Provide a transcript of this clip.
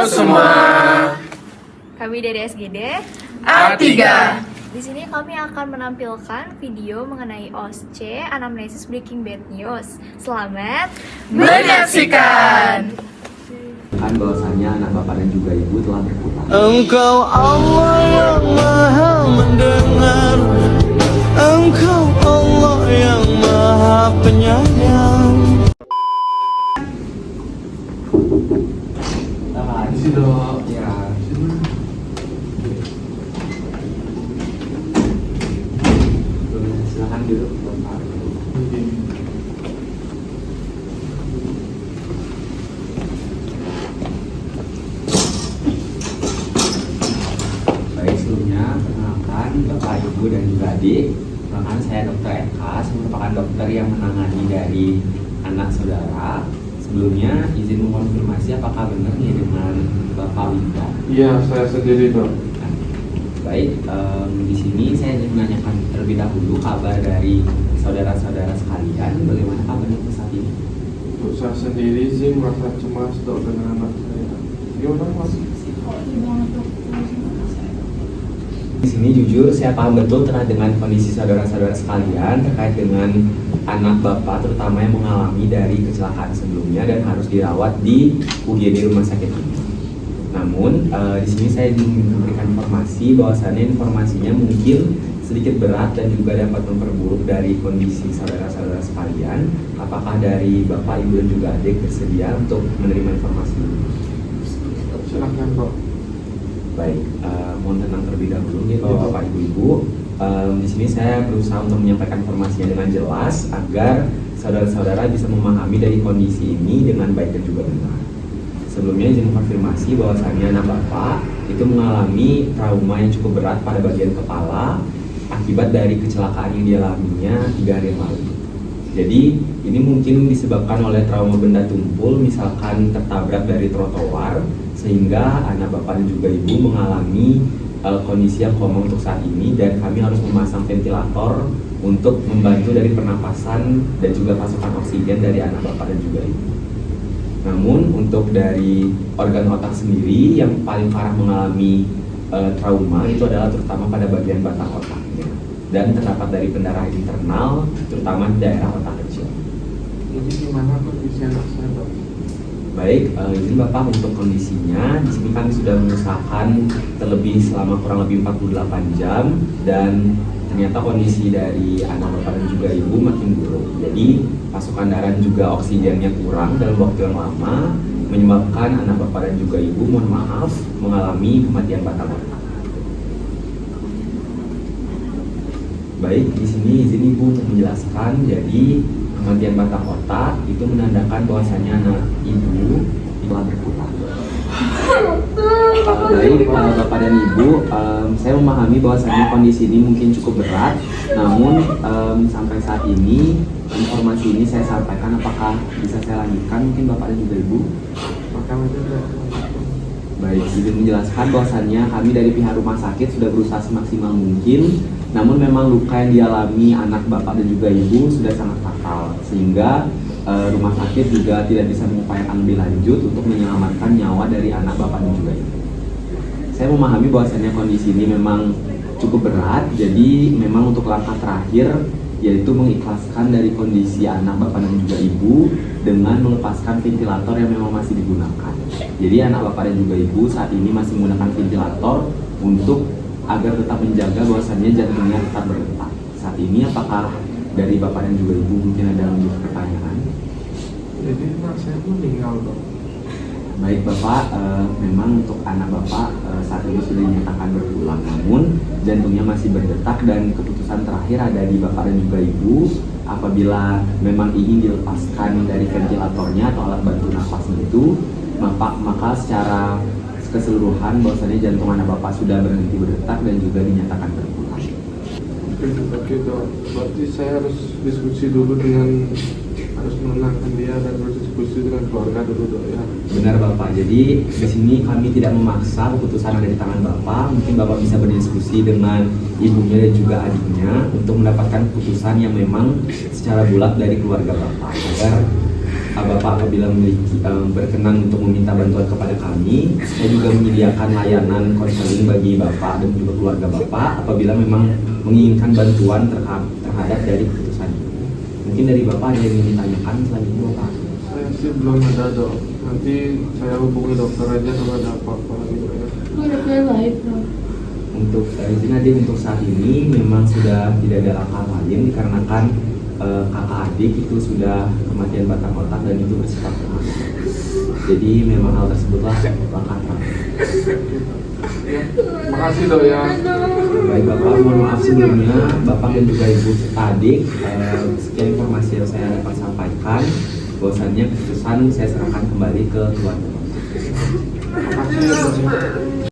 Halo semua. Kami dari SGD A3. Di sini kami akan menampilkan video mengenai OSCE Anamnesis Breaking Bad News. Selamat Menyaksikan. Kan bahwasanya anak bapak dan juga ibu telah berpulang. Engkau Allah yang maha mendengar, Engkau Allah yang maha penyayang. Di situ ya. Silakan duduk bapak. Baik, sebelumnya perkenalkan Bapak, Ibu, dan juga adik. Perkenalkan saya Dr. Eka, saya merupakan dokter yang menangani dari anak saudara. Sebelumnya izin mengonfirmasi apakah benar nih dengan Bapak Winda? Iya, saya sendiri dok. Baik, di sini saya ingin menanyakan terlebih dahulu kabar dari saudara-saudara sekalian. Bagaimana kabarnya saat ini? Untuk saya sendiri sih merasa cemas dok dengan anak saya. Gimana mas? Di sini jujur saya paham betul terkait dengan kondisi saudara-saudara sekalian terkait dengan anak bapak terutama yang mengalami dari kecelakaan sebelumnya dan harus dirawat di UGD rumah sakit ini. Namun di sini saya ingin memberikan informasi bahwasannya informasinya mungkin sedikit berat dan juga dapat memperburuk dari kondisi saudara-saudara sekalian. Apakah dari bapak, ibu, dan juga adik bersedia untuk menerima informasi ini? Silahkan dok. Baik, mohon tenang terlebih dahulu nih Bapak Ibu-ibu. Di sini saya berusaha untuk menyampaikan informasinya dengan jelas agar saudara-saudara bisa memahami dari kondisi ini dengan baik dan juga benar. Sebelumnya izin konfirmasi bahwasannya anak Bapak itu mengalami trauma yang cukup berat pada bagian kepala akibat dari kecelakaan yang dialaminya 3 hari yang lalu. Jadi ini mungkin disebabkan oleh trauma benda tumpul, misalkan tertabrak dari trotoar, sehingga anak bapak dan juga ibu mengalami kondisi yang koma untuk saat ini, dan kami harus memasang ventilator untuk membantu dari pernapasan dan juga pasokan oksigen dari anak bapak dan juga ibu. Namun untuk dari organ otak sendiri yang paling parah mengalami trauma itu adalah terutama pada bagian batang otaknya, dan terdapat dari pendarahan internal terutama di daerah otak kecil. Jadi gimana kondisi anak saya dok? Baik, izin Bapak untuk kondisinya. Di sini kami sudah mengusahakan terlebih selama kurang lebih 48 jam, dan ternyata kondisi dari anak Bapak dan juga Ibu makin buruk. Jadi pasokan darah dan juga oksigennya kurang dalam waktu yang lama, menyebabkan anak Bapak dan juga Ibu, mohon maaf, mengalami kematian batang otak. Baik, di sini izin Ibu untuk menjelaskan. Jadi kematian batang otak itu menandakan bahwasanya anak ibu telah berpulang. Baik, Bapak dan Ibu, saya memahami bahwasanya kondisi ini mungkin cukup berat. Namun sampai saat ini informasi ini saya sampaikan, apakah bisa saya lanjutkan mungkin Bapak dan juga Ibu? Makan aja dok. Baik, izin menjelaskan bahwasannya kami dari pihak rumah sakit sudah berusaha semaksimal mungkin. Namun memang luka yang dialami anak bapak dan juga ibu sudah sangat fatal, sehingga rumah sakit juga tidak bisa mengupayakan lebih lanjut untuk menyelamatkan nyawa dari anak bapak dan juga ibu. Saya memahami bahwasannya kondisi ini memang cukup berat, jadi memang untuk langkah terakhir yaitu mengikhlaskan dari kondisi anak bapak dan juga ibu dengan melepaskan ventilator yang memang masih digunakan. Jadi anak bapak dan juga ibu saat ini masih menggunakan ventilator untuk agar tetap menjaga bahwasannya jantungnya tetap berdetak. Saat ini apakah dari bapak dan juga ibu mungkin ada pertanyaan? Jadi anak saya meninggal dok. Baik Bapak, memang untuk anak Bapak saat ini sudah dinyatakan berpulang, namun jantungnya masih berdetak dan keputusan terakhir ada di Bapak dan juga Ibu. Apabila memang ingin dilepaskan dari ventilatornya atau alat bantu nafasnya itu, maka secara keseluruhan bahwasannya jantung anak Bapak sudah berhenti berdetak dan juga dinyatakan berpulang. Oke dok. Berarti saya harus diskusi dulu dengan, harus menenangkan dia dan berdiskusi dengan keluarga dulu dok ya. Benar Bapak, jadi di sini kami tidak memaksa, keputusan ada di tangan Bapak. Mungkin Bapak bisa berdiskusi dengan ibunya dan juga adiknya untuk mendapatkan keputusan yang memang secara bulat dari keluarga Bapak, agar Bapak apabila memiliki berkenan untuk meminta bantuan kepada kami, saya juga menyediakan layanan konseling bagi Bapak dan juga keluarga Bapak apabila memang menginginkan bantuan terhadap dari keputusan ini. Mungkin dari Bapak ada yang ingin ditanyakan selain itu, Bapak? Saya sih belum ada, Dok. Nanti saya hubungi dokter aja kalau ada apa-apa gitu ya. Untuk izin adik untuk saat ini memang sudah tidak ada langkah lain dikarenakan kakak adik itu sudah kematian batang otak dan itu bersifat permanen. Jadi memang hal tersebutlah langkah terakhir. Ya, makasih, Dok ya. Baik Bapak, mohon maaf sebelumnya Bapak dan juga Ibu serta adik. Sekian informasi yang saya dapat sampaikan. Bahwasannya keputusan saya serahkan kembali ke keluarga. Makasih ya, Dok.